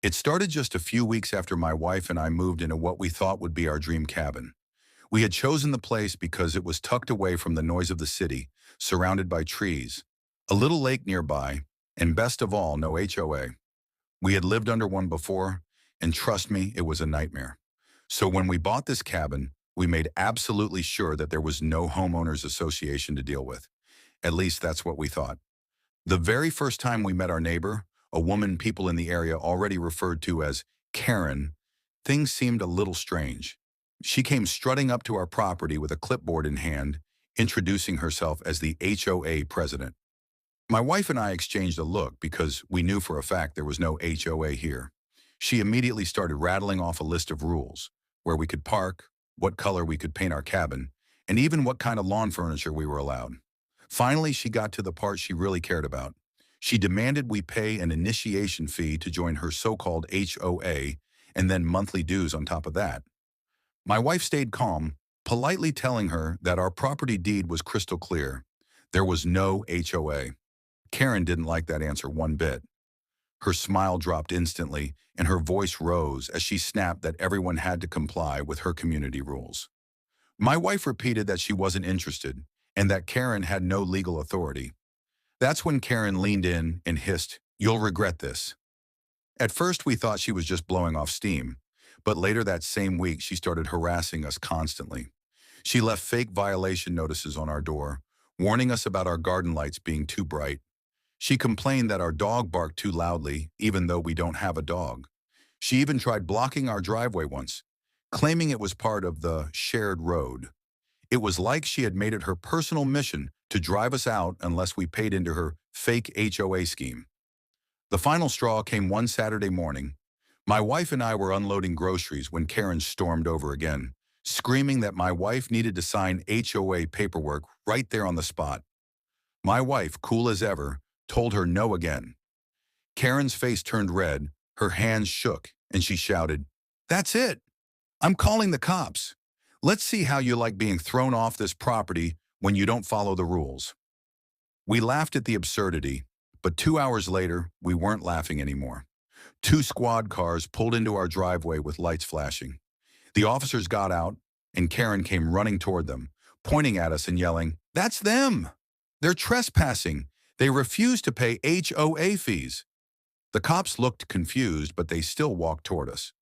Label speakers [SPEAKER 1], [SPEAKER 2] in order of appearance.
[SPEAKER 1] It started just a few weeks after my wife and I moved into what we thought would be our dream cabin. We had chosen the place because it was tucked away from the noise of the city, surrounded by trees, a little lake nearby, and best of all, no HOA. We had lived under one before, and trust me, it was a nightmare. So when we bought this cabin, we made absolutely sure that there was no homeowners association to deal with. At least that's what we thought. The very first time we met our neighbor, a woman people in the area already referred to as Karen, things seemed a little strange. She came strutting up to our property with a clipboard in hand, introducing herself as the HOA president. My wife and I exchanged a look because we knew for a fact there was no HOA here. She immediately started rattling off a list of rules, where we could park, what color we could paint our cabin, and even what kind of lawn furniture we were allowed. Finally, she got to the part she really cared about. She demanded we pay an initiation fee to join her so-called HOA and then monthly dues on top of that. My wife stayed calm, politely telling her that our property deed was crystal clear. There was no HOA. Karen didn't like that answer one bit. Her smile dropped instantly, and her voice rose as she snapped that everyone had to comply with her community rules. My wife repeated that she wasn't interested and that Karen had no legal authority. That's when Karen leaned in and hissed, "You'll regret this." At first, we thought she was just blowing off steam, but later that same week, she started harassing us constantly. She left fake violation notices on our door, warning us about our garden lights being too bright. She complained that our dog barked too loudly, even though we don't have a dog. She even tried blocking our driveway once, claiming it was part of the shared road. It was like she had made it her personal mission to drive us out unless we paid into her fake HOA scheme. The final straw came one Saturday morning. My wife and I were unloading groceries when Karen stormed over again, screaming that my wife needed to sign HOA paperwork right there on the spot. My wife, cool as ever, told her no again. Karen's face turned red, her hands shook, and she shouted, "That's it! I'm calling the cops. Let's see how you like being thrown off this property when you don't follow the rules." We laughed at the absurdity, but 2 hours later, we weren't laughing anymore. Two squad cars pulled into our driveway with lights flashing. The officers got out, and Karen came running toward them, pointing at us and yelling, "That's them! They're trespassing. They refuse to pay HOA fees." The cops looked confused, but they still walked toward us.